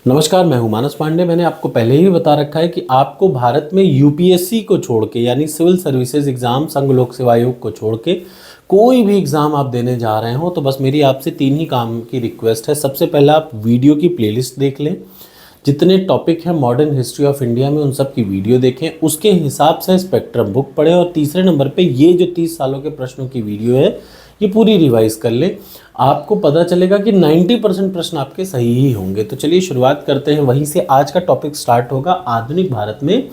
नमस्कार, मैं हूं मानस पांडे। मैंने आपको पहले ही बता रखा है कि आपको भारत में यूपीएससी को छोड़ के यानी सिविल सर्विसेज एग्जाम, संघ लोक सेवा आयोग को छोड़ के कोई भी एग्जाम आप देने जा रहे हो तो बस मेरी आपसे तीन ही काम की रिक्वेस्ट है। सबसे पहला, आप वीडियो की प्लेलिस्ट देख लें, जितने टॉपिक हैं मॉडर्न हिस्ट्री ऑफ इंडिया में उन सब की वीडियो देखें, उसके हिसाब से स्पेक्ट्रम बुक पढ़ें और तीसरे नंबर पे ये जो 30 सालों के प्रश्नों की वीडियो है ये पूरी रिवाइज कर ले। आपको पता चलेगा कि 90% प्रश्न आपके सही ही होंगे। तो चलिए शुरुआत करते हैं वहीं से। आज का टॉपिक स्टार्ट होगा आधुनिक भारत में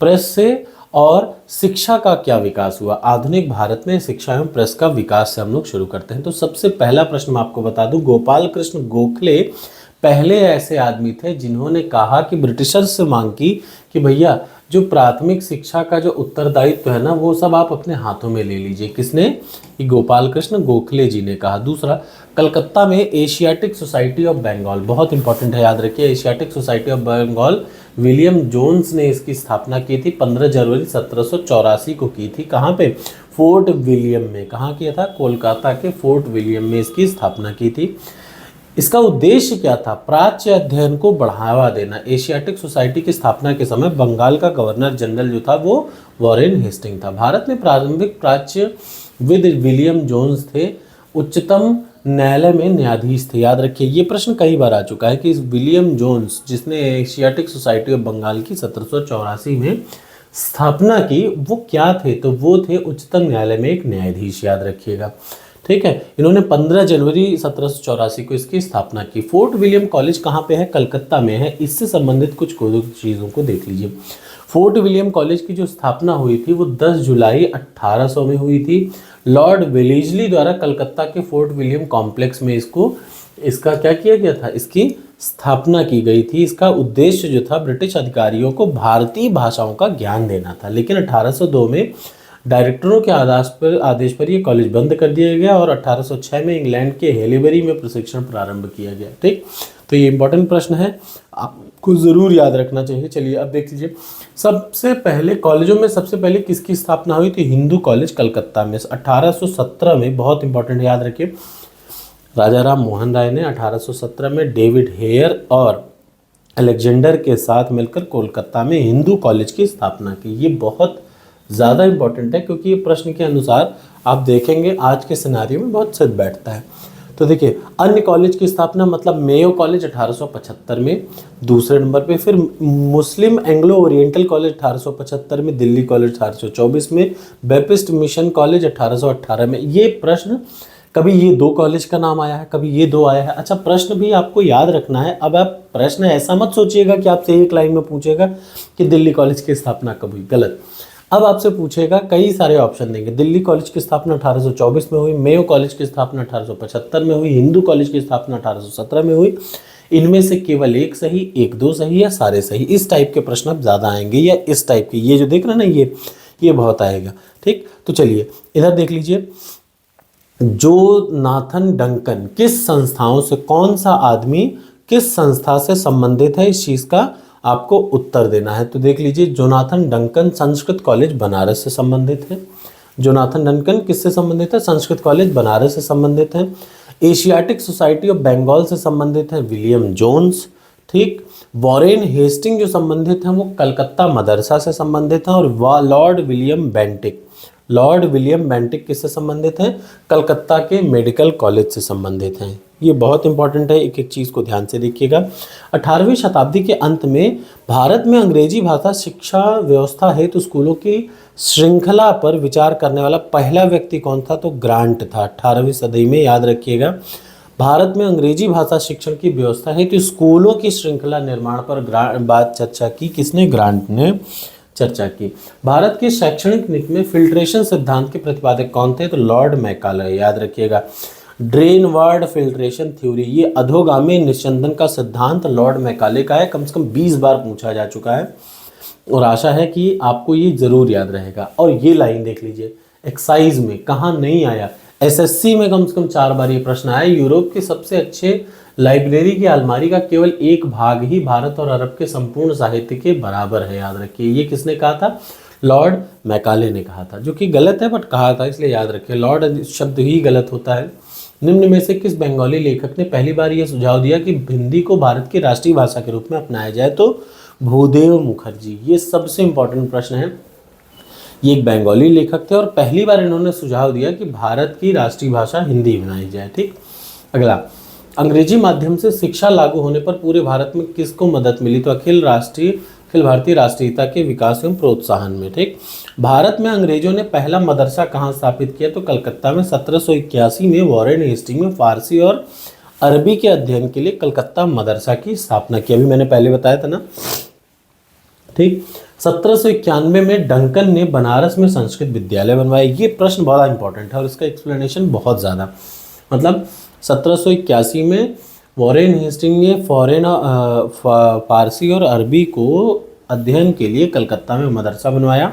प्रेस से और शिक्षा का क्या विकास हुआ। आधुनिक भारत में शिक्षा एवं प्रेस का विकास से हम लोग शुरू करते हैं। तो सबसे पहला प्रश्न मैं आपको बता दूं, गोपाल कृष्ण गोखले पहले ऐसे आदमी थे जिन्होंने कहा कि ब्रिटिशर्स से मांग की कि भैया जो प्राथमिक शिक्षा का जो उत्तरदायित्व है ना वो सब आप अपने हाथों में ले लीजिए। किसने? ये गोपाल कृष्ण गोखले जी ने कहा। दूसरा, कलकत्ता में एशियाटिक सोसाइटी ऑफ बंगाल, बहुत इंपॉर्टेंट है, याद रखिए, Asiatic Society of Bengal, William Jones ने इसकी स्थापना की थी। 15 जनवरी 1784 को की थी। कहाँ पे? फोर्ट विलियम में। कहाँ किया था? कोलकाता के फोर्ट विलियम में इसकी स्थापना की थी। इसका उद्देश्य क्या था? प्राच्य अध्ययन को बढ़ावा देना। एशियाटिक सोसाइटी की स्थापना के समय बंगाल का गवर्नर जनरल जो था वो वॉरेन हेस्टिंग था। भारत में प्रारंभिक प्राच्यविद विलियम जोन्स थे, उच्चतम न्यायालय में न्यायाधीश थे। याद रखिए, ये प्रश्न कई बार आ चुका है कि इस विलियम जोन्स जिसने एशियाटिक सोसाइटी ऑफ बंगाल की 1784 में स्थापना की वो क्या थे? तो वो थे उच्चतम न्यायालय में एक न्यायाधीश। याद रखिएगा, ठीक है। इन्होंने 15 जनवरी 1784 को इसकी स्थापना की। फोर्ट विलियम कॉलेज कहाँ पे है? कलकत्ता में है। इससे संबंधित कुछ चीज़ों को देख लीजिए। फोर्ट विलियम कॉलेज की जो स्थापना हुई थी वो 10 जुलाई 1800 में हुई थी। लॉर्ड वेलेस्ली द्वारा कलकत्ता के फोर्ट विलियम कॉम्प्लेक्स में इसका क्या किया गया था? इसकी स्थापना की गई थी। इसका उद्देश्य जो था ब्रिटिश अधिकारियों को भारतीय भाषाओं का ज्ञान देना था। लेकिन 1802 में डायरेक्टरों के आदेश पर यह कॉलेज बंद कर दिया गया और 1806 में इंग्लैंड के हेलीबरी में प्रशिक्षण प्रारंभ किया गया। ठीक, तो ये इंपॉर्टेंट प्रश्न है, आपको ज़रूर याद रखना चाहिए। चलिए अब देख लीजिए, सबसे पहले कॉलेजों में सबसे पहले किसकी स्थापना हुई थी? हिंदू कॉलेज कलकत्ता में 1817 में। बहुत इंपॉर्टेंट, याद रखिए, राजा राम मोहन राय ने 1817 में डेविड हेयर और अलेक्जेंडर के साथ मिलकर कोलकाता में हिंदू कॉलेज की स्थापना की। ये बहुत ज़्यादा इंपॉर्टेंट है क्योंकि ये प्रश्न के अनुसार आप देखेंगे आज के सिनारियो में बहुत सिद्ध बैठता है। तो देखिए, अन्य कॉलेज की स्थापना मतलब मेयो कॉलेज 1875 में। दूसरे नंबर पे फिर मुस्लिम एंग्लो ओरिएंटल कॉलेज 1875 में। दिल्ली कॉलेज 1824 में। बैपिस्ट मिशन कॉलेज 1818 में। ये प्रश्न कभी ये दो कॉलेज का नाम आया है, कभी ये दो आया है। अच्छा, प्रश्न भी आपको याद रखना है। अब आप प्रश्न ऐसा मत सोचिएगा कि आपसे एक लाइन में पूछेगा कि दिल्ली कॉलेज की स्थापना कब हुई, गलत। अब आपसे पूछेगा, कई सारे ऑप्शन देंगे। दिल्ली कॉलेज की स्थापना 1824 में हुई, मेयो कॉलेज की स्थापना 1875 में हुई, हिंदू कॉलेज की स्थापना 1817 में हुई। इनमें से केवल एक सही, एक दो सही या सारे सही, इस टाइप के प्रश्न अब ज़्यादा आएंगे। या इस टाइप के, ये जो देख रहे हैं ना, ये बहुत आएगा। ठीक, तो चलिए इधर देख लीजिए, जोनाथन डंकन किस संस्थाओं से, कौन सा आदमी किस संस्था से संबंधित है, इस चीज़ का आपको उत्तर देना है। तो देख लीजिए, Jonathan Duncan Sanskrit college Banaras से संबंधित है। जोनाथन डंकन किससे संबंधित है? संस्कृत कॉलेज बनारस से संबंधित है। एशियाटिक सोसाइटी ऑफ बंगाल से संबंधित है विलियम जोन्स। ठीक, वॉरेन हेस्टिंग जो संबंधित है वो कलकत्ता मदरसा से संबंधित है। और लॉर्ड विलियम बेंटिक किससे संबंधित हैं? कलकत्ता के मेडिकल कॉलेज से संबंधित हैं। ये बहुत इंपॉर्टेंट है, एक एक चीज़ को ध्यान से देखिएगा। 18वीं शताब्दी के अंत में भारत में अंग्रेजी भाषा शिक्षा व्यवस्था हेतु स्कूलों की श्रृंखला पर विचार करने वाला पहला व्यक्ति कौन था? तो ग्रांट था। 18वीं सदी में, याद रखिएगा, भारत में अंग्रेजी भाषा शिक्षण की व्यवस्था हेतु स्कूलों की श्रृंखला निर्माण पर बात चर्चा की। किसने? ग्रांट ने चर्चा की। भारत की शैक्षणिक नीति में फिल्ट्रेशन सिद्धांत के प्रतिपादक कौन थे? तो लॉर्ड मैकाले। याद रखिएगा, ड्रेनवार्ड फिल्ट्रेशन थ्योरी, ये अधोगामी निस्यंदन का सिद्धांत लॉर्ड मैकाले का है। कम से कम 20 बार पूछा जा चुका है और आशा है कि आपको ये जरूर याद रहेगा। और ये लाइन देख लीजिए, एक्साइज में कहाँ नहीं आया, एसएससी में कम से कम 4 बार ये प्रश्न आया। यूरोप के सबसे अच्छे लाइब्रेरी की अलमारी का केवल एक भाग ही भारत और अरब के संपूर्ण साहित्य के बराबर है। याद रखिए, ये किसने कहा था? लॉर्ड मैकाले ने कहा था, जो कि गलत है बट कहा था, इसलिए याद रखिए। लॉर्ड शब्द ही गलत होता है, निम्न में से किस बंगाली लेखक ने पहली बार यह सुझाव दिया कि हिंदी को भारत की राष्ट्रीय भाषा के रूप में अपनाया जाए? तो भूदेव मुखर्जी। ये सबसे इंपॉर्टेंट प्रश्न है। ये एक बंगाली लेखक थे और पहली बार इन्होंने सुझाव दिया कि भारत की राष्ट्रीय भाषा हिंदी बनाई जाए। ठीक। अगला, अंग्रेजी माध्यम से शिक्षा लागू होने पर पूरे भारत में किसको मदद मिली? तो अखिल भारतीय राष्ट्रीयता के विकास एवं प्रोत्साहन में। ठीक। भारत में अंग्रेजों ने पहला मदरसा कहाँ स्थापित किया? तो कलकत्ता में 1781 में वॉरेन हेस्टिंग में फारसी और अरबी के अध्ययन के लिए कलकत्ता मदरसा की स्थापना की। अभी मैंने पहले बताया था ना। ठीक। 1791 में डंकन ने बनारस में संस्कृत विद्यालय बनवाया। ये प्रश्न बड़ा इंपॉर्टेंट है और इसका एक्सप्लेनेशन बहुत ज़्यादा, मतलब 1781 में वॉरेन हेस्टिंग ने फारसी और अरबी को अध्ययन के लिए कलकत्ता में मदरसा बनवाया।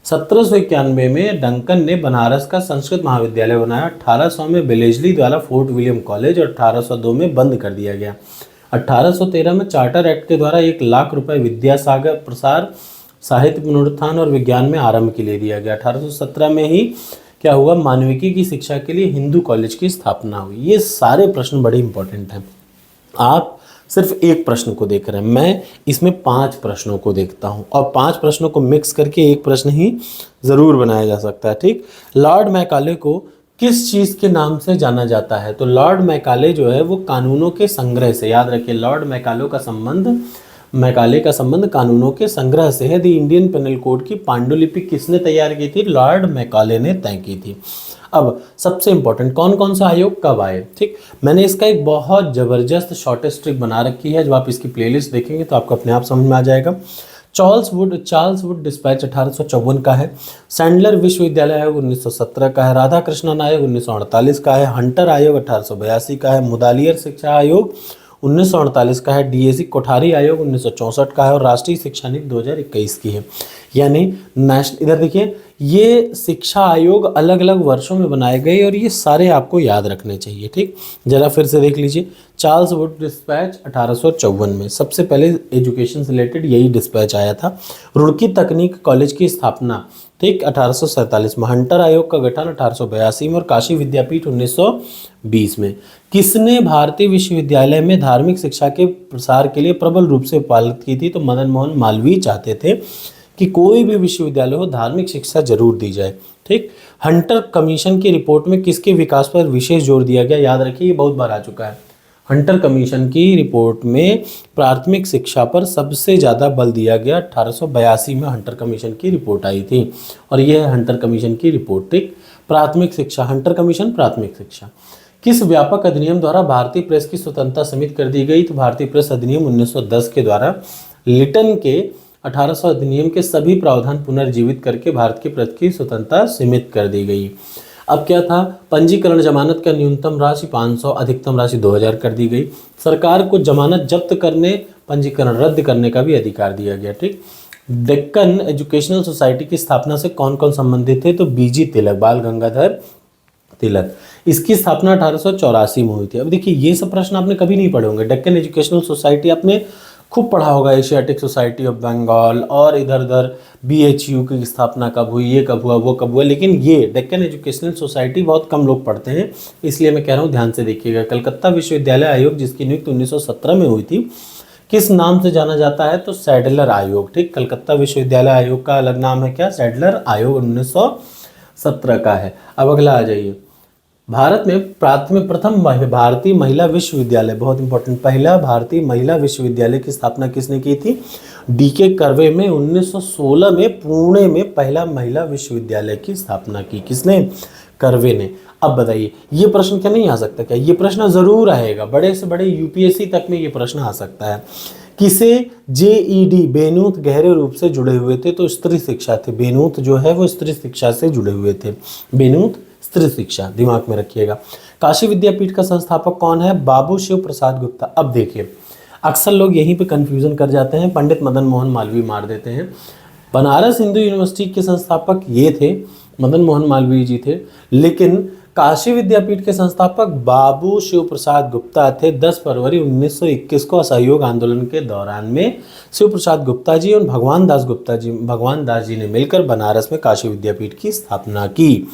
1791 में डंकन ने बनारस का संस्कृत महाविद्यालय बनाया। 1800 में बेलेजली द्वारा फोर्ट विलियम कॉलेज और 1802 में बंद कर दिया गया। 1813 में चार्टर एक्ट के द्वारा 1,00,000 रुपये विद्यासागर प्रसार, साहित्य पुनरुत्थान और विज्ञान में आरंभ के लिए दिया गया। 1817 में ही क्या हुआ? मानविकी की शिक्षा के लिए हिंदू कॉलेज की स्थापना हुई। ये सारे प्रश्न बड़े इंपॉर्टेंट हैं। आप सिर्फ एक प्रश्न को देख रहे हैं, मैं इसमें 5 प्रश्नों को देखता हूं और 5 प्रश्नों को मिक्स करके एक प्रश्न ही जरूर बनाया जा सकता है। ठीक। लॉर्ड मैकाले को किस चीज़ के नाम से जाना जाता है? तो लॉर्ड मैकाले जो है वो कानूनों के संग्रह से, याद रखिए, लॉर्ड मैकाले का संबंध कानूनों के संग्रह से है। द इंडियन पेनल कोड की पांडुलिपि किसने तैयार की थी? लॉर्ड मैकाले ने तय की थी। अब सबसे इंपॉर्टेंट, कौन कौन सा आयोग कब आए? ठीक, मैंने इसका एक बहुत जबरदस्त शॉर्टेस्ट ट्रिक बना रखी है। जब आप इसकी प्लेलिस्ट देखेंगे तो आपको अपने आप समझ में आ जाएगा। चार्ल्स वुड डिस्पैच 1854 का है। सैंडलर विश्वविद्यालय आयोग 1917 का है। राधा कृष्णन आयोग 1948 का है। हंटर आयोग 1882 का है। मुदालियर शिक्षा आयोग 1948 का है। डीएसी कोठारी आयोग 1964 का है और राष्ट्रीय शिक्षा नीति 2021 की है। यानी नेशनल, इधर देखिए, ये शिक्षा आयोग अलग अलग वर्षों में बनाए गए और ये सारे आपको याद रखने चाहिए। ठीक, जरा फिर से देख लीजिए। चार्ल्स वुड डिस्पैच 1854 में सबसे पहले एजुकेशन से रिलेटेड यही डिस्पैच आया था। रुड़की तकनीक कॉलेज की स्थापना, ठीक, 1847 में। हंटर आयोग का गठन 1882 में और काशी विद्यापीठ 1920 में। किसने भारतीय विश्वविद्यालय में धार्मिक शिक्षा के प्रसार के लिए प्रबल रूप से पालित की थी? तो मदन मोहन मालवीय चाहते थे कि कोई भी विश्वविद्यालय हो धार्मिक शिक्षा जरूर दी जाए। ठीक, हंटर कमीशन की रिपोर्ट में किसके विकास पर विशेष जोर दिया गया? याद रखिए, ये बहुत बार आ चुका है। हंटर कमीशन की रिपोर्ट में प्राथमिक शिक्षा पर सबसे ज़्यादा बल दिया गया। 1882 में हंटर कमीशन की रिपोर्ट आई थी और यह है हंटर कमीशन की रिपोर्ट। ठीक, प्राथमिक शिक्षा, हंटर कमीशन प्राथमिक शिक्षा। किस व्यापक अधिनियम द्वारा भारतीय प्रेस की स्वतंत्रता सीमित कर दी गई? तो भारतीय प्रेस अधिनियम 1910 के द्वारा लिटन के 1800 अधिनियम के सभी प्रावधान पुनर्जीवित करके भारत की प्रेस की स्वतंत्रता सीमित कर दी गई। अब क्या था? पंजीकरण जमानत का न्यूनतम राशि 500, अधिकतम राशि 2000 कर दी गई। सरकार को जमानत जब्त करने, पंजीकरण रद्द करने का भी अधिकार दिया गया। ठीक, डेक्कन एजुकेशनल सोसाइटी की स्थापना से कौन कौन संबंधित थे? तो बीजी तिलक, बाल गंगाधर तिलक। इसकी स्थापना 1884 में हुई थी। अब देखिए, ये सब प्रश्न आपने कभी नहीं पढ़े होंगे। डेक्कन एजुकेशनल सोसाइटी आपने खूब पढ़ा होगा, एशियाटिक सोसाइटी ऑफ बंगाल और इधर उधर BHU की स्थापना कब हुई, ये कब हुआ, वो कब हुआ, लेकिन ये डेक्कन एजुकेशनल सोसाइटी बहुत कम लोग पढ़ते हैं, इसलिए मैं कह रहा हूँ ध्यान से देखिएगा। कलकत्ता विश्वविद्यालय आयोग जिसकी नियुक्ति 1917 में हुई थी, किस नाम से जाना जाता है? तो सैडलर आयोग। ठीक, कलकत्ता विश्वविद्यालय आयोग का अलग नाम है क्या? सैडलर आयोग 1917 का है। अब अगला आ जाइए। भारत में प्रथम भारतीय महिला विश्वविद्यालय, बहुत इंपॉर्टेंट, पहला भारतीय महिला विश्वविद्यालय की स्थापना किसने की थी? DK कर्वे में 1916 में पुणे में पहला महिला विश्वविद्यालय की स्थापना की। किसने? कर्वे ने। अब बताइए, ये प्रश्न क्या नहीं आ सकता क्या? ये प्रश्न जरूर आएगा, बड़े से बड़े UPSC तक में ये प्रश्न आ सकता है। किसे JED बेनूत गहरे रूप से जुड़े हुए थे? तो स्त्री शिक्षा थे। बेनूत जो है वो स्त्री शिक्षा से जुड़े हुए थे। बेनूत स्त्री शिक्षा, दिमाग में रखिएगा। काशी विद्यापीठ का संस्थापक कौन है? बाबू शिव प्रसाद गुप्ता। अब देखिए, अक्सर लोग यहीं पे कंफ्यूजन कर जाते हैं, पंडित मदन मोहन मालवीय मार देते हैं। बनारस हिंदू यूनिवर्सिटी के संस्थापक ये थे, मदन मोहन मालवीय जी थे, लेकिन काशी विद्यापीठ के संस्थापक बाबू शिव प्रसाद गुप्ता थे। 10 फरवरी 1921 को असहयोग आंदोलन के दौरान में शिव प्रसाद गुप्ता जी और भगवान दास जी ने मिलकर बनारस में काशी विद्यापीठ की स्थापना की।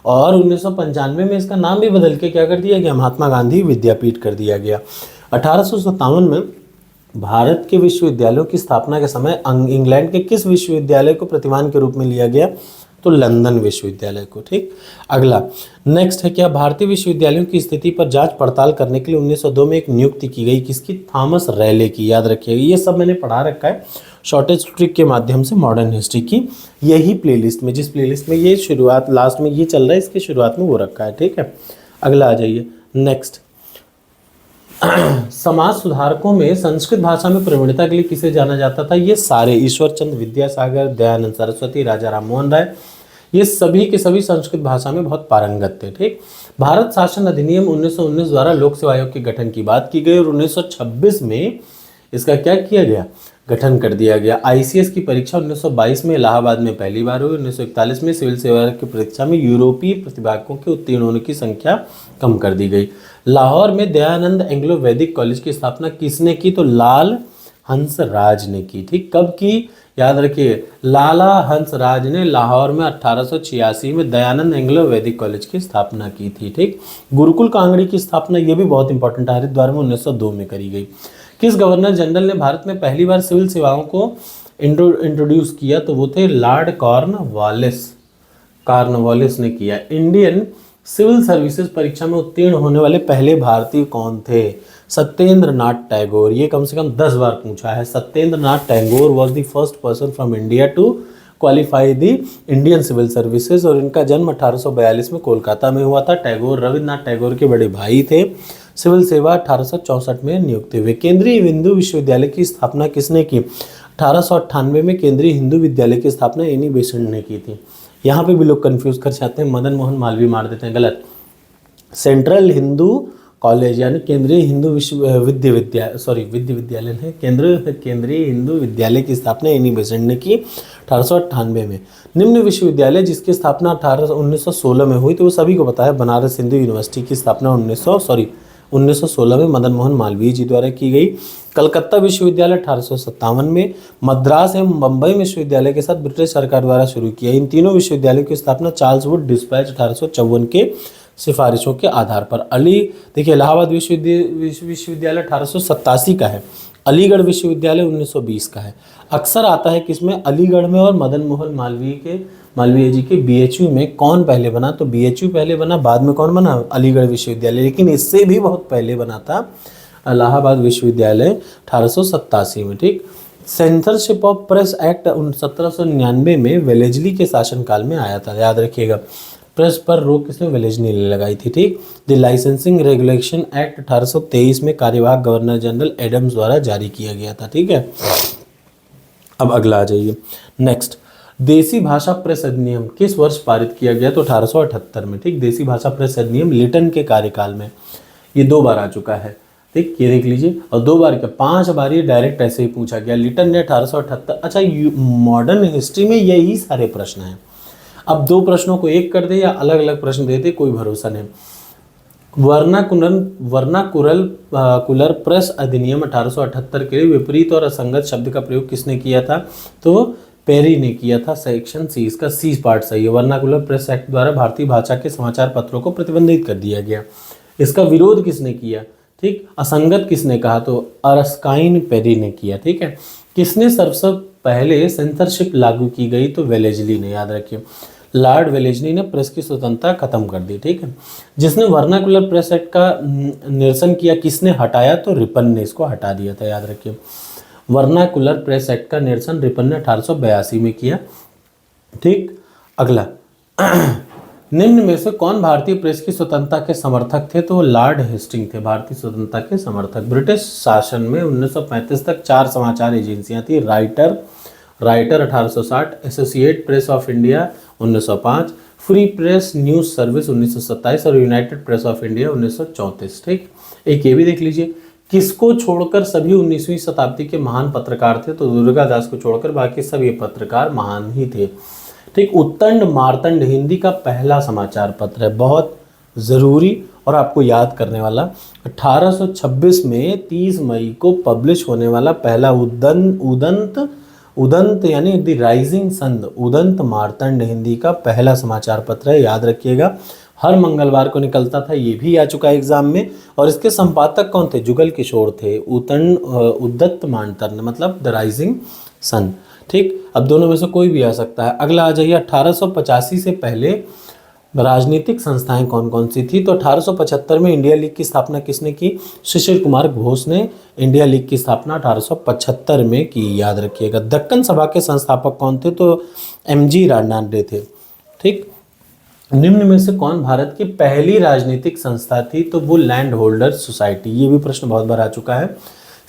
और 1995 में इसका नाम भी बदल के क्या कर दिया गया, महात्मा गांधी विद्यापीठ कर दिया गया। 1857 में भारत के विश्वविद्यालयों की स्थापना के समय इंग्लैंड के किस विश्वविद्यालय को प्रतिमान के रूप में लिया गया, तो लंदन विश्वविद्यालय को। ठीक, अगला नेक्स्ट है क्या, भारतीय विश्वविद्यालयों की स्थिति पर जांच पड़ताल करने के लिए 1902 में एक नियुक्ति की गई, किसकी, थॉमस रैले की। याद रखिएगा, ये सब मैंने पढ़ा रखा है शॉर्टेज ट्रिक के माध्यम से मॉडर्न हिस्ट्री की, यही प्लेलिस्ट में, जिस प्लेलिस्ट में ये शुरुआत लास्ट में ये चल रहा है, इसके शुरुआत में वो रखा है। ठीक है, अगला आ जाइए नेक्स्ट। समाज सुधारकों में संस्कृत भाषा में प्रवीणता के लिए किसे जाना जाता था, ये सारे, ईश्वर चंद्र विद्यासागर, दयानंद सरस्वती, राजा राम मोहन राय, ये सभी के सभी संस्कृत भाषा में बहुत पारंगत थे। ठीक, भारत शासन अधिनियम 1919 द्वारा लोक सेवा आयोग के गठन की बात की गई और 1926 में इसका क्या किया गया, गठन कर दिया गया। आईसीएस की परीक्षा 1922 में इलाहाबाद में पहली बार हुई। 1941 में सिविल सेवा की परीक्षा में यूरोपीय प्रतिभागियों के उत्तीर्ण होने की संख्या कम कर दी गई। लाहौर में दयानंद एंग्लो वैदिक कॉलेज की स्थापना किसने की, तो लाल हंसराज ने की। ठीक, कब की, याद रखिए, लाला हंसराज ने लाहौर में 1886 में दयानंद एंग्लो वैदिक कॉलेज की स्थापना की थी। ठीक, गुरुकुल कांगड़ी की स्थापना, ये भी बहुत इंपॉर्टेंट है, हरिद्वार में 1902 में करी गई। किस गवर्नर जनरल ने भारत में पहली बार सिविल सेवाओं को इंट्रोड्यूस किया, तो वो थे लॉर्ड कॉर्नवालिस ने किया। इंडियन सिविल सर्विसेज परीक्षा में उत्तीर्ण होने वाले पहले भारतीय कौन थे, सत्येंद्र नाथ टैगोर। ये कम से कम 10 बार पूछा है। Satyendra Nath Tagore was the first person from India to qualify the Indian civil services और इनका जन्म 1842 में कोलकाता में हुआ था। टैगोर रविन्द्रनाथ टैगोर के बड़े भाई थे। सिविल सेवा 1864 में नियुक्त हुए। केंद्रीय हिंदू विश्वविद्यालय की स्थापना किसने की, 1898 में केंद्रीय हिंदू विद्यालय की स्थापना एनी बेसेंट ने की थी। यहाँ पे भी लोग कंफ्यूज कर जाते हैं, मदन मोहन मालवीय मार देते हैं, गलत। सेंट्रल हिंदू कॉलेज यानी केंद्रीय हिंदू विद्यालय है, केंद्रीय हिंदू विद्यालय की स्थापना एनी बेसेंट ने की 1898 में। निम्न विश्वविद्यालय जिसकी स्थापना 1916 में हुई, तो वो सभी को पता है, बनारस हिंदू यूनिवर्सिटी की स्थापना 1916 में मदन मोहन मालवीय जी द्वारा की गई। कलकत्ता विश्वविद्यालय 1857 में, मद्रास एवं बम्बई विश्वविद्यालय के साथ ब्रिटिश सरकार द्वारा शुरू किया। इन तीनों विश्वविद्यालयों की स्थापना चार्ल्स वुड डिस्पैच 1854 के सिफारिशों के आधार पर। देखिए, इलाहाबाद विश्वविद्यालय 1887 का है, अलीगढ़ विश्वविद्यालय 1920 का है। अक्सर आता है किसमें, अलीगढ़ में, और मदन मोहन मालवीय जी के बीएचयू में कौन पहले बना, तो बीएचयू पहले बना, बाद में कौन बना, अलीगढ़ विश्वविद्यालय। लेकिन इससे भी बहुत पहले बना था इलाहाबाद विश्वविद्यालय 1887 में। ठीक, सेंसरशिप ऑफ प्रेस एक्ट 1799 में वेलेजली के शासनकाल में आया था। याद रखिएगा, प्रेस पर रोक किसने, वेलेजली ने लगाई थी। ठीक, द लाइसेंसिंग रेगुलेशन एक्ट 1823 में कार्यवाहक गवर्नर जनरल एडम्स द्वारा जारी किया गया था। ठीक है, अब अगला आ जाइए नेक्स्ट। देसी भाषा प्रेस अधिनियम किस वर्ष पारित किया गया, तो 1878 में। ठीक, देसी भाषा प्रेस अधिनियम लिटन के कार्यकाल में, ये 2 बार आ चुका है। ठीक, ये देख लीजिए, और 2 बार क्या, 5 बार ये डायरेक्ट ऐसे ही पूछा गया। लिटन ने 1878। अच्छा, मॉडर्न हिस्ट्री में यही सारे प्रश्न हैं। अब 2 प्रश्नों को एक कर दे या अलग अलग प्रश्न देते, कोई भरोसा नहीं। वर्नाकुलर प्रेस अधिनियम 1878 के लिए विपरीत और असंगत शब्द का प्रयोग किसने किया था, तो पेरी ने किया था। सेक्शन सी, इसका सी पार्ट सही है। वर्नाकुलर प्रेस एक्ट द्वारा भारतीय भाषा के समाचार पत्रों को प्रतिबंधित कर दिया गया। इसका विरोध किसने किया, ठीक, असंगत किसने कहा, तो अरस्काइन पेरी ने किया। ठीक है, किसने सबसे पहले सेंसरशिप लागू की गई, तो वेलेजली ने। याद रखिए, लॉर्ड वेलेजली ने प्रेस की स्वतंत्रता खत्म कर दी। ठीक है, जिसने वर्नाकुलर प्रेस एक्ट का निरसन किया, किसने हटाया, तो रिपन ने इसको हटा दिया था। याद रखिए, वर्नाकुलर प्रेस एक्ट का निरसन रिपन ने 1882 में किया। ठीक, अगला निम्न में से कौन भारतीय प्रेस की स्वतंत्रता के समर्थक थे, तो लॉर्ड हेस्टिंग थे भारतीय स्वतंत्रता के समर्थक। ब्रिटिश शासन में 1935 तक 4 समाचार एजेंसियां थी। Writer 1860, associate press of India 1905, free press news service 1927 और यूनाइटेड प्रेस ऑफ इंडिया 1934। ठीक, एक ये भी देख लीजिए, किसको छोड़कर सभी 19वीं शताब्दी के महान पत्रकार थे, तो दुर्गादास को छोड़कर बाकी सभी पत्रकार महान ही थे। ठीक, उत्तंड मार्तंड हिंदी का पहला समाचार पत्र है, बहुत ज़रूरी और आपको याद करने वाला। 1826 में 30 मई को पब्लिश होने वाला पहला उदंत उदंत यानी the rising sun, Udant Martand Hindi का पहला समाचार पत्र है, याद रखिएगा। हर मंगलवार को निकलता था, ये भी आ चुका है एग्जाम में। और इसके संपादक कौन थे? जुगल किशोर थे। उदत्त मार्तंड मतलब द राइजिंग सन। ठीक, अब दोनों में से कोई भी आ सकता है। अगला आ जाइए, 1885 से पहले राजनीतिक संस्थाएं कौन कौन सी थी? तो 1875 में इंडिया लीग की स्थापना किसने की? शिशिर कुमार घोष ने इंडिया लीग की स्थापना 1875 में की, याद रखिएगा। दक्कन सभा के संस्थापक कौन थे? तो एमजी रानडे थे। ठीक, निम्न में से कौन भारत की पहली राजनीतिक संस्था थी? तो वो लैंड होल्डर्स सोसाइटी। ये भी प्रश्न बहुत बार आ चुका है।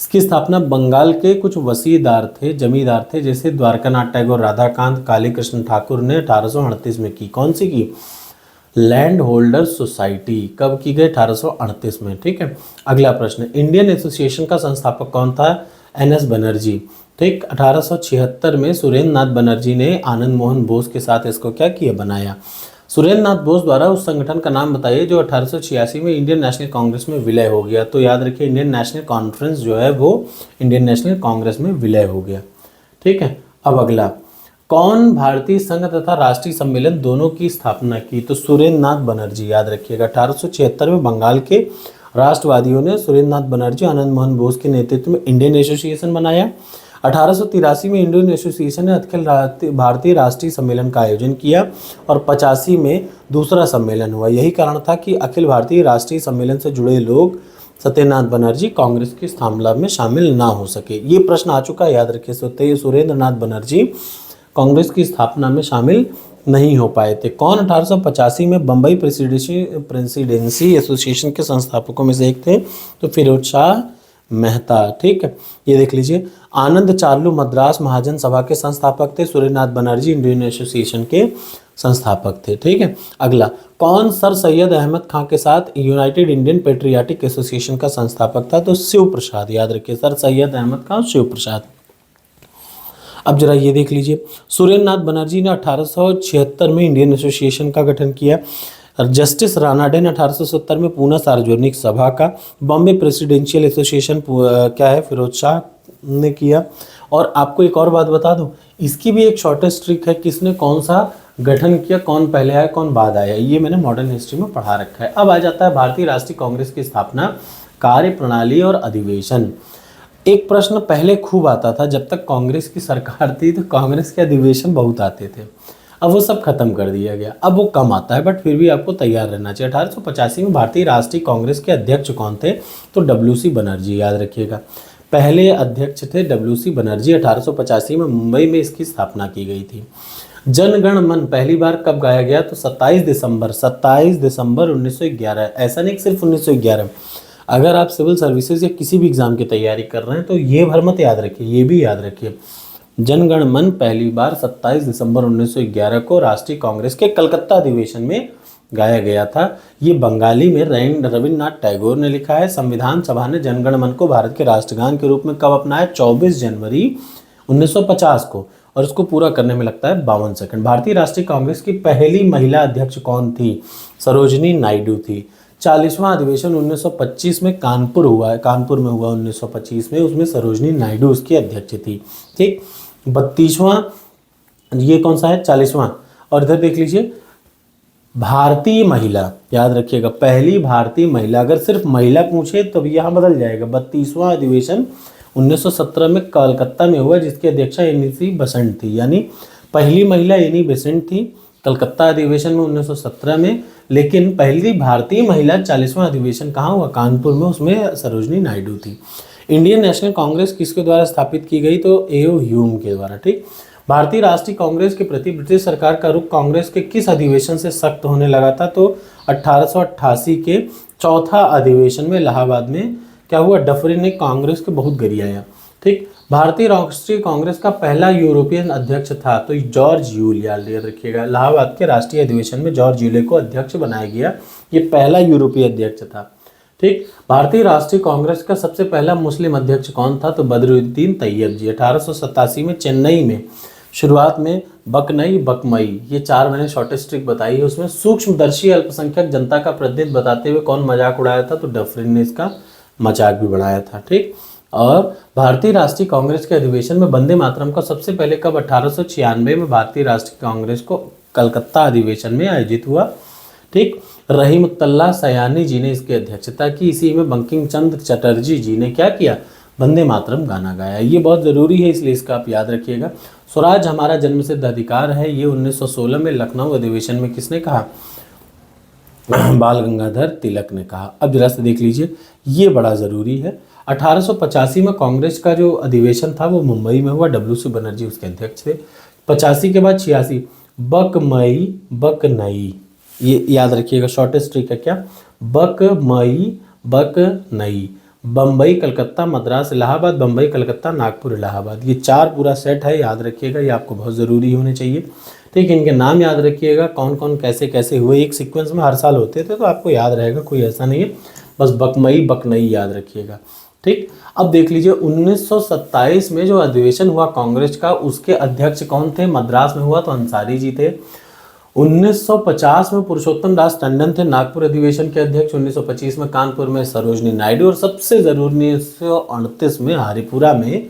इसकी स्थापना बंगाल के कुछ वसीदार थे, जमींदार थे, जैसे द्वारकानाथ टैगोर, राधाकांत, काली कृष्ण ठाकुर ने 1838 में की। कौन सी की? Land holders society. कब की गई? 1838 में। ठीक है, अगला प्रश्न, इंडियन एसोसिएशन का संस्थापक कौन था? एनएस बनर्जी। ठीक, 1876 में सुरेंद्र नाथ बनर्जी ने आनंद मोहन बोस के साथ इसको क्या किया? बनाया। सुरेंद्र नाथ बोस द्वारा उस संगठन का नाम बताइए जो 1886 में इंडियन नेशनल कांग्रेस में विलय हो गया। तो याद रखिए, इंडियन नेशनल कॉन्फ्रेंस जो है वो इंडियन नेशनल कांग्रेस में विलय हो गया। ठीक है, अब अगला, कौन भारतीय संघ तथा राष्ट्रीय सम्मेलन दोनों की स्थापना की? तो सुरेंद्र नाथ बनर्जी, याद रखिएगा। 1876 में बंगाल के राष्ट्रवादियों ने सुरेंद्र नाथ बनर्जी, आनंद मोहन बोस के नेतृत्व में इंडियन एसोसिएशन बनाया। 1883 में इंडियन एसोसिएशन ने अखिल भारतीय राष्ट्रीय सम्मेलन का आयोजन किया और 85 में दूसरा सम्मेलन हुआ। यही कारण था कि अखिल भारतीय राष्ट्रीय सम्मेलन से जुड़े लोग सत्यनाथ बनर्जी कांग्रेस की स्थापना में शामिल ना हो सके। ये प्रश्न आ चुका है, याद रखिए। सुरेंद्र नाथ बनर्जी कांग्रेस की स्थापना में शामिल नहीं हो पाए थे। कौन 1885 में बम्बई प्रेसिडेंसी एसोसिएशन के संस्थापकों में से एक थे? तो फिरोज शाह मेहता। ठीक है, ये देख लीजिए। आनंद चार्लू मद्रास महाजन सभा के संस्थापक थे। सुरेंद्र नाथ बनर्जी इंडियन एसोसिएशन के संस्थापक थे। ठीक है, अगला, कौन सर सैयद अहमद खां के साथ यूनाइटेड इंडियन पेट्रियाटिक एसोसिएशन का संस्थापक था? तो शिव प्रसाद, याद रखिए। सर सैयद अहमद खां, शिव प्रसाद। अब जरा ये देख लीजिए, सुरेंद्र नाथ बनर्जी ने 1876 में इंडियन एसोसिएशन का गठन किया। जस्टिस रानाडे ने 1870 में पूना सार्वजनिक सभा का। बॉम्बे प्रेसिडेंशियल एसोसिएशन क्या है? फिरोज शाह ने किया। और आपको एक और बात बता दूं, इसकी भी एक शॉर्टेस्ट ट्रिक है, किसने कौन सा गठन किया, कौन पहले आया कौन बाद आया, ये मैंने मॉडर्न हिस्ट्री में पढ़ा रखा है। अब आ जाता है भारतीय राष्ट्रीय कांग्रेस की स्थापना, कार्य प्रणाली और अधिवेशन। एक प्रश्न पहले खूब आता था, जब तक कांग्रेस की सरकार थी तो कांग्रेस के अधिवेशन बहुत आते थे। अब वो सब खत्म कर दिया गया, अब वो कम आता है, बट फिर भी आपको तैयार रहना चाहिए। 1885 में भारतीय राष्ट्रीय कांग्रेस के अध्यक्ष कौन थे? तो डब्ल्यूसी बनर्जी, याद रखिएगा। पहले अध्यक्ष थे डब्ल्यूसी बनर्जी। 1885 में मुंबई में इसकी स्थापना की गई थी। जन गण मन पहली बार कब गाया गया? तो 27 दिसंबर 1911। ऐसा नहीं सिर्फ 1911, अगर आप सिविल सर्विसेज या किसी भी एग्जाम की तैयारी कर रहे हैं तो ये भर मत याद रखिए, ये भी याद रखिए। जनगण मन पहली बार 27 दिसंबर 1911 को राष्ट्रीय कांग्रेस के कलकत्ता अधिवेशन में गाया गया था। ये बंगाली में रविन्द्रनाथ टैगोर ने लिखा है। संविधान सभा ने जनगण मन को भारत के राष्ट्रगान के रूप में कब अपनाया? 24 जनवरी 1950 को, और इसको पूरा करने में लगता है 52 सेकंड। भारतीय राष्ट्रीय कांग्रेस की पहली महिला अध्यक्ष कौन थी? सरोजनी नायडू थी। 40वां अधिवेशन 1925 में कानपुर में हुआ 1925 में, उसमें सरोजनी नायडू उसकी अध्यक्ष थी। ठीक, 32वां ये कौन सा है? 40वां। और इधर देख लीजिए, भारतीय महिला, याद रखिएगा, पहली भारतीय महिला। अगर सिर्फ महिला पूछे तो यहाँ बदल जाएगा। 32वां अधिवेशन 1917 में कलकत्ता में हुआ, जिसकी अध्यक्षा एनी बेसेंट थी, यानी पहली महिला एनी बेसेंट थी कलकत्ता अधिवेशन में 1917 में। लेकिन पहली भारतीय महिला 40वां अधिवेशन कहाँ हुआ? कानपुर में, उसमें सरोजनी नायडू थी। इंडियन नेशनल कांग्रेस किसके द्वारा स्थापित की गई? तो एओ ह्यूम के द्वारा। ठीक, भारतीय राष्ट्रीय कांग्रेस के प्रति ब्रिटिश सरकार का रुख कांग्रेस के किस अधिवेशन से सख्त होने लगा था? तो 1888 के चौथा अधिवेशन में इलाहाबाद में क्या हुआ? डफरिन ने कांग्रेस को बहुत गरियाया। ठीक, भारतीय राष्ट्रीय कांग्रेस का पहला यूरोपियन अध्यक्ष था तो जॉर्ज यूल, याद रखिएगा। इलाहाबाद के राष्ट्रीय अधिवेशन में जॉर्ज यूले को अध्यक्ष बनाया गया, ये पहला यूरोपीय अध्यक्ष था। ठीक, भारतीय राष्ट्रीय कांग्रेस का सबसे पहला मुस्लिम अध्यक्ष कौन था? तो बदरुद्दीन तैयब जी। 1887 में चेन्नई में शुरुआत में बकमई, ये 4 मैंने शॉर्टेस्ट ट्रिक बताई है। उसमें सूक्ष्मदर्शी अल्पसंख्यक जनता का प्रतिनिधित्व बताते हुए कौन मजाक उड़ाया था? तो डफरिन ने इसका मजाक भी बनाया था। ठीक, और भारतीय राष्ट्रीय कांग्रेस के अधिवेशन में वंदे मातरम का सबसे पहले कब 1896 में भारतीय राष्ट्रीय कांग्रेस को कलकत्ता अधिवेशन में आयोजित हुआ। ठीक, रहीमतुल्लाह सयानी जी ने इसकी अध्यक्षता की। इसी में बंकिम चंद्र चटर्जी जी ने क्या किया, वंदे मातरम गाना गाया। ये बहुत ज़रूरी है, इसलिए इसका आप याद रखिएगा। स्वराज हमारा जन्मसिद्ध अधिकार है, ये 1916 में लखनऊ अधिवेशन में किसने कहा, बाल गंगाधर तिलक ने कहा। अब जरा से देख लीजिए, ये बड़ा ज़रूरी है। 1885 में कांग्रेस का जो अधिवेशन था वो मुंबई में हुआ, WC बनर्जी उसके अध्यक्ष थे। 85 के बाद 86 बकमई बकनई, ये याद रखिएगा, शॉर्टेस्ट ट्रिक है क्या, बकमई बकनई, बम्बई कलकत्ता मद्रास इलाहाबाद, बम्बई कलकत्ता नागपुर इलाहाबाद, ये 4 पूरा सेट है, याद रखिएगा, ये आपको बहुत ज़रूरी होने चाहिए। ठीक, इनके नाम याद रखिएगा, कौन कौन कैसे कैसे हुए, एक सीक्वेंस में हर साल होते थे तो आपको याद रहेगा, कोई ऐसा नहीं है, बस बकमई बकनई याद रखिएगा। ठीक, अब देख लीजिए 1927 में जो अधिवेशन हुआ कांग्रेस का, उसके अध्यक्ष कौन थे, मद्रास में हुआ तो अंसारी जी थे। 1950 में पुरुषोत्तम दास टंडन थे नागपुर अधिवेशन के अध्यक्ष। 1925 में कानपुर में सरोजनी नायडू, और सबसे जरूरी 1938 में हरिपुरा में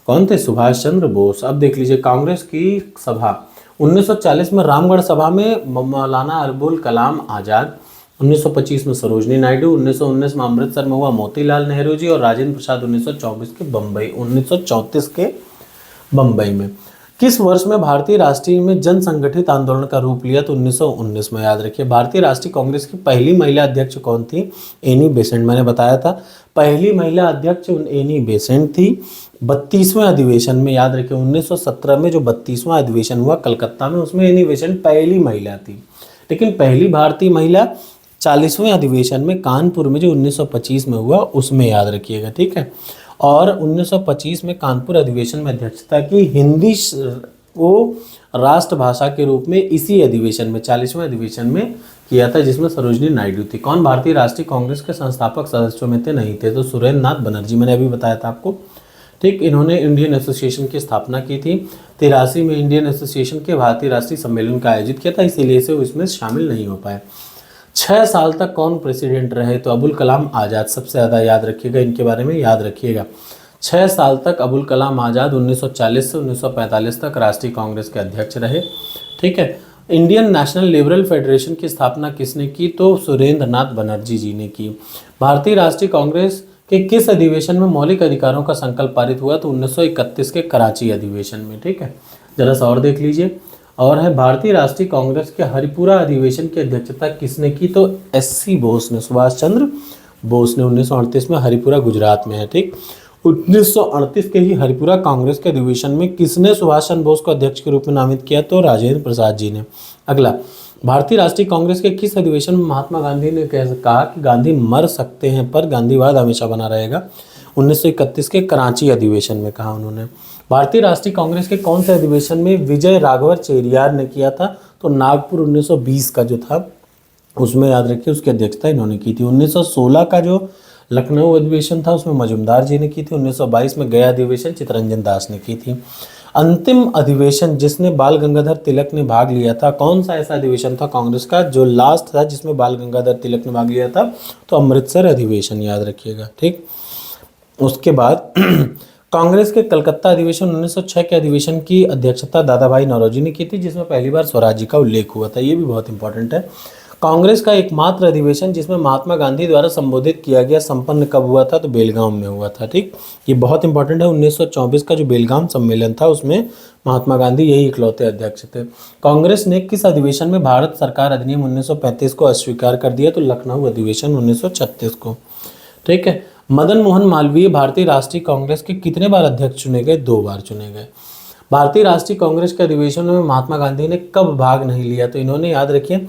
कौन थे, सुभाष चंद्र बोस। अब देख लीजिए कांग्रेस की सभा 1940 में रामगढ़ सभा में मौलाना अबुल कलाम आज़ाद, 1925 में सरोजनी नायडू, 1919 में अमृतसर में हुआ मोतीलाल नेहरू जी, और राजेंद्र प्रसाद 1934 के बम्बई में। किस वर्ष में भारतीय राष्ट्रीय में जन संगठित आंदोलन का रूप लिया, तो 1919 में, याद रखिए। भारतीय राष्ट्रीय कांग्रेस की पहली महिला अध्यक्ष कौन थी, एनी बेसेंट, मैंने बताया था पहली महिला अध्यक्ष एनी बेसेंट थी। 32वें अधिवेशन में, याद रखिए 1917 में जो 32वां अधिवेशन हुआ कलकत्ता में, उसमें एनी बेसेंट पहली महिला थी। लेकिन पहली भारतीय महिला 40वें अधिवेशन में कानपुर में जो 1925 में हुआ उसमें, याद रखिएगा। ठीक है, और 1925 में कानपुर अधिवेशन में अध्यक्षता की, हिंदी को राष्ट्रभाषा के रूप में इसी अधिवेशन में 40वें अधिवेशन में किया था, जिसमें सरोजनी नायडू थी। कौन भारतीय राष्ट्रीय कांग्रेस के संस्थापक सदस्यों में थे, नहीं थे, तो सुरेंद्र नाथ बनर्जी, मैंने अभी बताया था आपको। ठीक, इन्होंने इंडियन एसोसिएशन की स्थापना की थी। 83 में इंडियन एसोसिएशन के भारतीय राष्ट्रीय सम्मेलन का आयोजित किया था, इसीलिए से वो इसमें शामिल नहीं हो पाए। 6 साल तक कौन प्रेसिडेंट रहे, तो अबुल कलाम आज़ाद, सबसे ज़्यादा याद रखिएगा, इनके बारे में याद रखिएगा। 6 साल तक अबुल कलाम आज़ाद 1940 से 1945 तक राष्ट्रीय कांग्रेस के अध्यक्ष रहे। ठीक है, इंडियन नेशनल लिबरल फेडरेशन की स्थापना किसने की, तो सुरेंद्र नाथ बनर्जी जी ने की। भारतीय राष्ट्रीय कांग्रेस के किस अधिवेशन में मौलिक अधिकारों का संकल्प पारित हुआ, तो 1931 के कराची अधिवेशन में। ठीक है, जरा सा और देख लीजिए, और है भारतीय राष्ट्रीय कांग्रेस के हरिपुरा अधिवेशन की अध्यक्षता किसने की, तो SC बोस ने, सुभाष चंद्र बोस ने 1938 में, हरिपुरा गुजरात में है। ठीक, 1938 के ही हरिपुरा कांग्रेस के अधिवेशन में किसने सुभाष चंद्र बोस को अध्यक्ष के रूप में नामित किया, तो राजेंद्र प्रसाद जी ने। अगला, भारतीय राष्ट्रीय कांग्रेस के किस अधिवेशन में महात्मा गांधी ने कहा कि गांधी मर सकते हैं पर गांधीवाद हमेशा बना रहेगा, 1931 के कराची अधिवेशन में कहा उन्होंने। भारतीय राष्ट्रीय कांग्रेस के कौन से अधिवेशन में विजय राघवर चेरियार ने किया था, तो नागपुर 1920 का जो था उसमें, याद रखिए, उसकी अध्यक्षता इन्होंने की थी। 1916 का जो लखनऊ अधिवेशन था उसमें मजुमदार जी ने की थी। 1922 में गया अधिवेशन चित्तरंजन दास ने की थी। अंतिम अधिवेशन जिसने बाल गंगाधर तिलक ने भाग लिया था, कौन सा ऐसा अधिवेशन था कांग्रेस का जो लास्ट था जिसमें बाल गंगाधर तिलक ने भाग लिया था, तो अमृतसर अधिवेशन, याद रखिएगा। ठीक, उसके बाद कांग्रेस के कलकत्ता अधिवेशन 1906 के अधिवेशन की अध्यक्षता दादा भाई नौरोजी ने की थी, जिसमें पहली बार स्वराज जी का उल्लेख हुआ था, ये भी बहुत इंपॉर्टेंट है। कांग्रेस का एकमात्र अधिवेशन जिसमें महात्मा गांधी द्वारा संबोधित किया गया संपन्न कब हुआ था, तो बेलगाम में हुआ था। ठीक, ये बहुत इंपॉर्टेंट है। 1924 का जो बेलगाम सम्मेलन था उसमें महात्मा गांधी यही इकलौते अध्यक्ष थे। कांग्रेस ने किस अधिवेशन में भारत सरकार अधिनियम 1935 को अस्वीकार कर दिया, तो लखनऊ अधिवेशन 1936 को। ठीक है, मदन मोहन मालवीय भारतीय राष्ट्रीय कांग्रेस के कितने बार अध्यक्ष चुने गए, 2 बार चुने गए। भारतीय राष्ट्रीय कांग्रेस के अधिवेशन में महात्मा गांधी ने कब भाग नहीं लिया, तो इन्होंने, याद रखिए,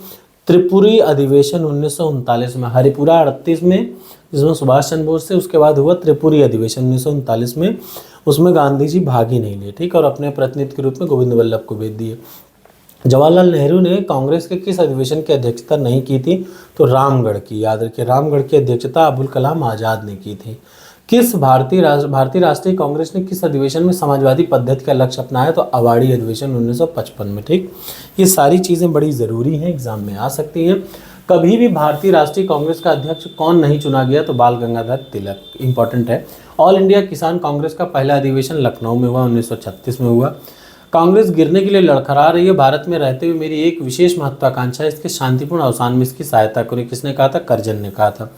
त्रिपुरी अधिवेशन 1939 में, हरिपुरा 38 में जिसमें सुभाष चंद्र बोस थे, उसके बाद हुआ त्रिपुरी अधिवेशन 1939 में, उसमें गांधी जी भाग ही नहीं लिए। ठीक, और अपने प्रतिनिधि के रूप में गोविंद वल्लभ को भेज दिए। जवाहरलाल नेहरू ने कांग्रेस के किस अधिवेशन की अध्यक्षता नहीं की थी, तो रामगढ़ की, याद रखिए, रामगढ़ की अध्यक्षता अबुल कलाम आज़ाद ने की थी। किस भारतीय राष्ट्रीय कांग्रेस ने किस अधिवेशन में समाजवादी पद्धति का लक्ष्य अपनाया, तो अवाड़ी अधिवेशन 1955 में। ठीक, ये सारी चीज़ें बड़ी ज़रूरी हैं, एग्जाम में आ सकती हैं। कभी भी भारतीय राष्ट्रीय कांग्रेस का अध्यक्ष कौन नहीं चुना गया? तो बाल गंगाधर तिलक, इंपॉर्टेंट है। ऑल इंडिया किसान कांग्रेस का पहला अधिवेशन लखनऊ में हुआ, 1936 में हुआ। कांग्रेस गिरने के लिए लड़खड़ा रही है, भारत में रहते हुए मेरी एक विशेष महत्वाकांक्षा है इसके शांतिपूर्ण अवसान में इसकी सहायता करें। किसने कहा था? करजन ने कहा था।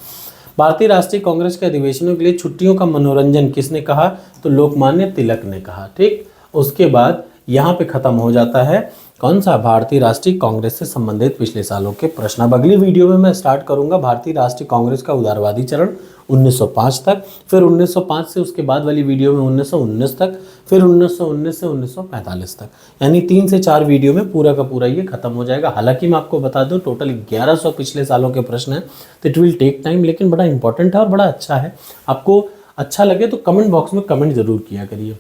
भारतीय राष्ट्रीय कांग्रेस के अधिवेशनों के लिए छुट्टियों का मनोरंजन किसने कहा? तो लोकमान्य तिलक ने कहा। ठीक, उसके बाद यहाँ पे खत्म हो जाता है कौन सा? भारतीय राष्ट्रीय कांग्रेस से संबंधित पिछले सालों के प्रश्न। अब अगली वीडियो में मैं स्टार्ट करूंगा भारतीय राष्ट्रीय कांग्रेस का उदारवादी चरण 1905 तक, फिर 1905 से उसके बाद वाली वीडियो में 1919 तक, फिर 1919 से 1945 तक, यानी 3 से 4 वीडियो में पूरा का पूरा ये खत्म हो जाएगा। हालांकि मैं आपको बता दूं टोटल 1100 पिछले सालों के प्रश्न हैं, तो इट विल टेक टाइम, लेकिन बड़ा इंपॉर्टेंट है और बड़ा अच्छा है। आपको अच्छा लगे तो कमेंट बॉक्स में कमेंट जरूर किया करिए।